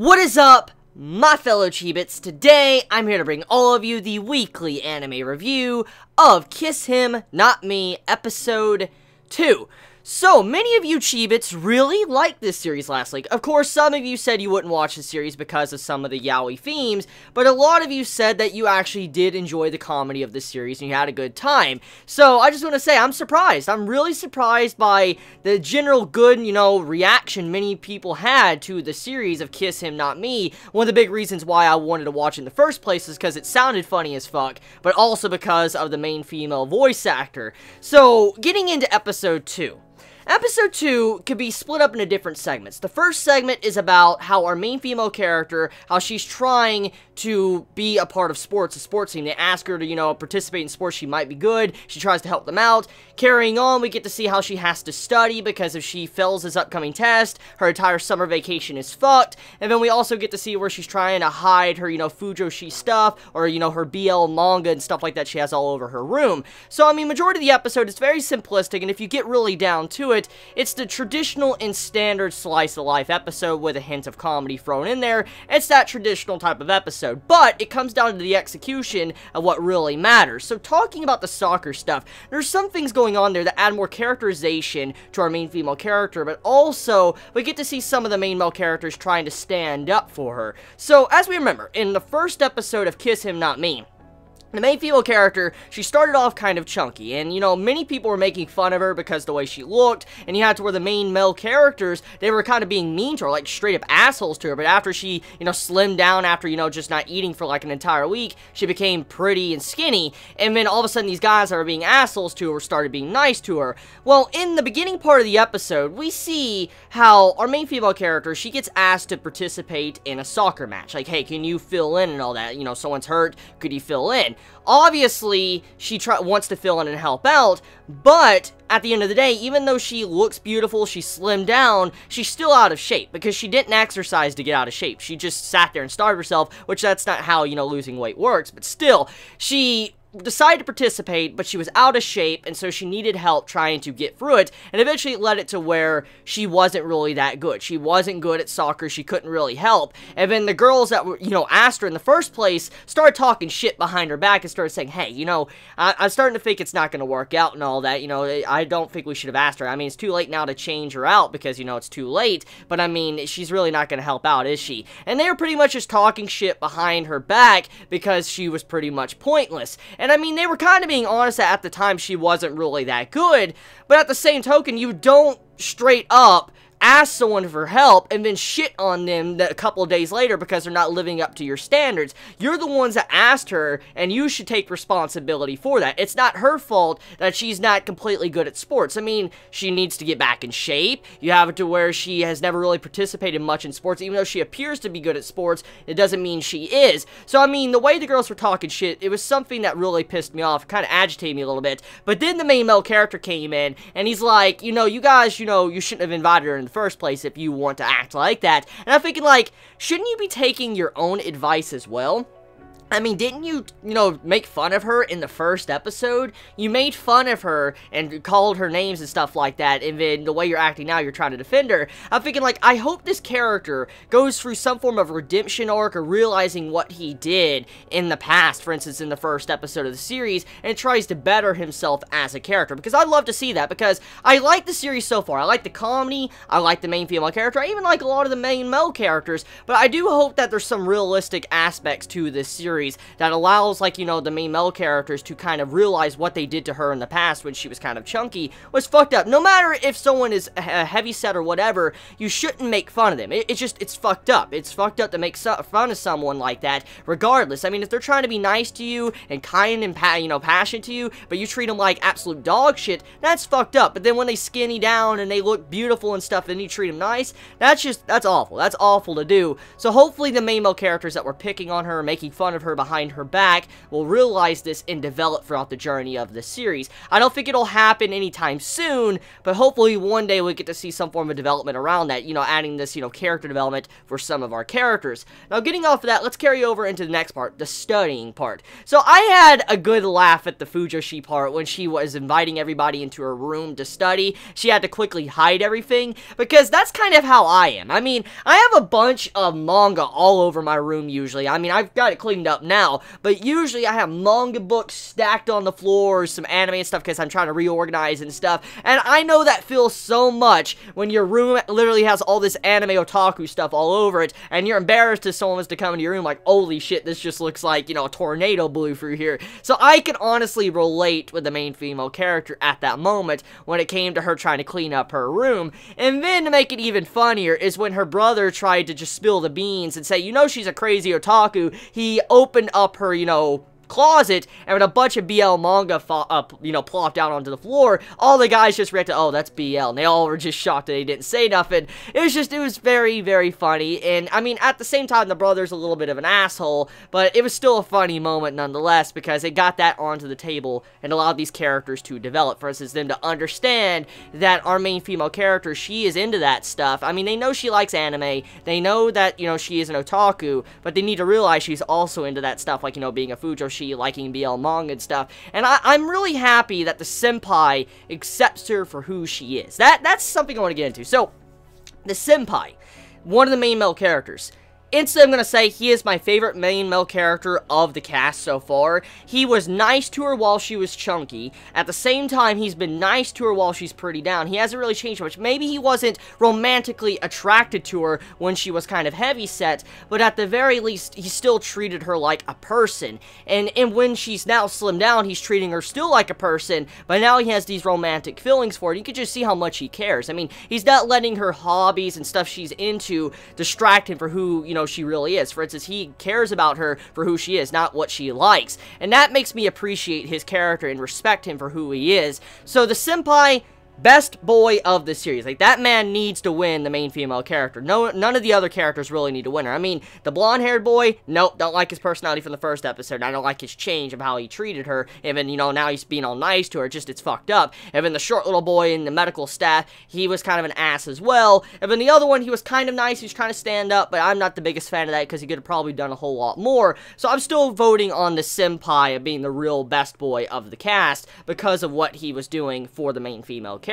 What is up, my fellow Chibits? Today, I'm here to bring all of you the weekly anime review of Kiss Him, Not Me, Episode 2. So, many of you Chibits really liked this series last week. Of course, some of you said you wouldn't watch the series because of some of the yaoi themes, but a lot of you said that you actually did enjoy the comedy of this series and you had a good time. So, I just want to say, I'm surprised. I'm really surprised by the general good, reaction many people had to the series of Kiss Him, Not Me. One of the big reasons why I wanted to watch it in the first place is because it sounded funny as fuck, but also because of the main female voice actor. So, getting into Episode 2. Episode 2 could be split up into different segments. The first segment is about how our main female character, how she's trying to be a part of sports, a sports team. They ask her to, participate in sports. She might be good. She tries to help them out. Carrying on, we get to see how she has to study because if she fails this upcoming test, her entire summer vacation is fucked. And then we also get to see where she's trying to hide her, Fujoshi stuff or, her BL manga and stuff like that she has all over her room. So, majority of the episode is very simplistic, and if you get really down to it, it's the traditional and standard slice of life episode with a hint of comedy thrown in there. It's that traditional type of episode, but it comes down to the execution of what really matters. So talking about the soccer stuff, there's some things going on there that add more characterization to our main female character, but also we get to see some of the main male characters trying to stand up for her. So as we remember, in the first episode of Kiss Him, Not Me, the main female character, she started off kind of chunky, and, many people were making fun of her because of the way she looked, and you had to where the main male characters, they were kind of being mean to her, like straight up assholes to her, but after she, slimmed down after, just not eating for like an entire week, she became pretty and skinny, and then all of a sudden these guys that were being assholes to her started being nice to her. Well, in the beginning part of the episode, we see how our main female character, she gets asked to participate in a soccer match, like, hey, can you fill in and all that, someone's hurt, could you fill in? Obviously, she wants to fill in and help out, but at the end of the day, even though she looks beautiful, she slimmed down, she's still out of shape, because she didn't exercise to get out of shape. She just sat there and starved herself, which that's not how, losing weight works, but still, she decided to participate, but she was out of shape, and so she needed help trying to get through it, and eventually it led it to where she wasn't really that good. She wasn't good at soccer, she couldn't really help, and then the girls that were, asked her in the first place started talking shit behind her back and started saying, hey, I'm starting to think it's not going to work out and all that, I don't think we should have asked her. It's too late now to change her out because, it's too late, but she's really not going to help out, is she? And they were pretty much just talking shit behind her back because she was pretty much pointless. And they were kind of being honest that at the time she wasn't really that good, but at the same token, you don't straight up ask someone for help and then shit on them a couple of days later because they're not living up to your standards. You're the ones that asked her, and you should take responsibility for that. It's not her fault that she's not completely good at sports. She needs to get back in shape. You have it to where she has never really participated much in sports. Even though she appears to be good at sports, it doesn't mean she is. So, the way the girls were talking shit, it was something that really pissed me off, kind of agitated me a little bit. But then the main male character came in, and he's like, you guys, you shouldn't have invited her in the first place if you want to act like that. And I'm thinking, like, shouldn't you be taking your own advice as well? Didn't you, make fun of her in the first episode? You made fun of her and called her names and stuff like that, and then the way you're acting now, you're trying to defend her. I'm thinking, like, I hope this character goes through some form of redemption arc or realizing what he did in the past, for instance, in the first episode of the series, and tries to better himself as a character, because I'd love to see that, because I like the series so far. I like the comedy, I like the main female character, I even like a lot of the main male characters, but I do hope that there's some realistic aspects to this series that allows, like, the main male characters to kind of realize what they did to her in the past when she was kind of chunky was fucked up. No matter if someone is heavy set or whatever, you shouldn't make fun of them. It's fucked up. It's fucked up to make fun of someone like that, regardless. If they're trying to be nice to you and kind and, passionate to you, but you treat them like absolute dog shit, that's fucked up. But then when they skinny down and they look beautiful and stuff and you treat them nice, that's awful. That's awful to do. So hopefully the main male characters that were picking on her, making fun of her her behind her back will realize this and develop throughout the journey of the series. I don't think it'll happen anytime soon, but hopefully one day we get to see some form of development around that, you know, adding this, you know, character development for some of our characters. Now, getting off of that, let's carry over into the next part, the studying part. So, I had a good laugh at the Fujoshi part when she was inviting everybody into her room to study. She had to quickly hide everything, because that's kind of how I am. I mean, I have a bunch of manga all over my room usually. I mean, I've got it cleaned up now, but usually I have manga books stacked on the floor, some anime and stuff, because I'm trying to reorganize and stuff, and I know that feels so much when your room literally has all this anime otaku stuff all over it, and you're embarrassed if someone was to come into your room like, holy shit, this just looks like, you know, a tornado blew through here. So I can honestly relate with the main female character at that moment when it came to her trying to clean up her room. And then to make it even funnier is when her brother tried to just spill the beans and say, you know, she's a crazy otaku. He opened up her, you know, closet, and when a bunch of BL manga you know, plopped down onto the floor, all the guys just reacted, oh, that's BL, and they all were just shocked that he didn't say nothing. It was very, very funny, and I mean, at the same time, the brother's a little bit of an asshole, but it was still a funny moment nonetheless, because it got that onto the table and allowed these characters to develop. For instance, them to understand that our main female character, she is into that stuff. I mean, they know she likes anime, they know that, you know, she is an otaku, but they need to realize she's also into that stuff, like, you know, being a Fujoshi, liking BL manga and stuff, and I'm really happy that the senpai accepts her for who she is. That's something I want to get into. So, the senpai, one of the main male characters. Instantly, I'm going to say he is my favorite main male character of the cast so far. He was nice to her while she was chunky. At the same time, he's been nice to her while she's pretty down. He hasn't really changed much. Maybe he wasn't romantically attracted to her when she was kind of heavy set, but at the very least, he still treated her like a person. And when she's now slimmed down, he's treating her still like a person, but now he has these romantic feelings for her. You can just see how much he cares. I mean, he's not letting her hobbies and stuff she's into distract him for who, you know, she really is. For instance, he cares about her for who she is, not what she likes. And that makes me appreciate his character and respect him for who he is. So the senpai, best boy of the series. Like, that man needs to win the main female character. None of the other characters really need to win her. I mean, the blonde-haired boy, nope, don't like his personality from the first episode. I don't like his change of how he treated her. Even, you know, now he's being all nice to her. Just, it's fucked up. And then the short little boy in the medical staff, he was kind of an ass as well. And then the other one, he was kind of nice. He was trying to stand up, but I'm not the biggest fan of that because he could have probably done a whole lot more. So I'm still voting on the senpai of being the real best boy of the cast because of what he was doing for the main female character.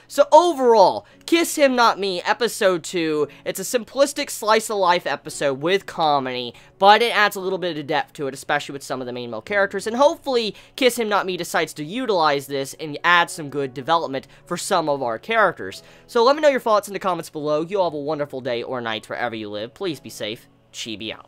So overall, Kiss Him Not Me episode 2, it's a simplistic slice of life episode with comedy, but it adds a little bit of depth to it, especially with some of the main male characters, and hopefully Kiss Him Not Me decides to utilize this and add some good development for some of our characters. So let me know your thoughts in the comments below. You all have a wonderful day or night wherever you live. Please be safe. Chibi out.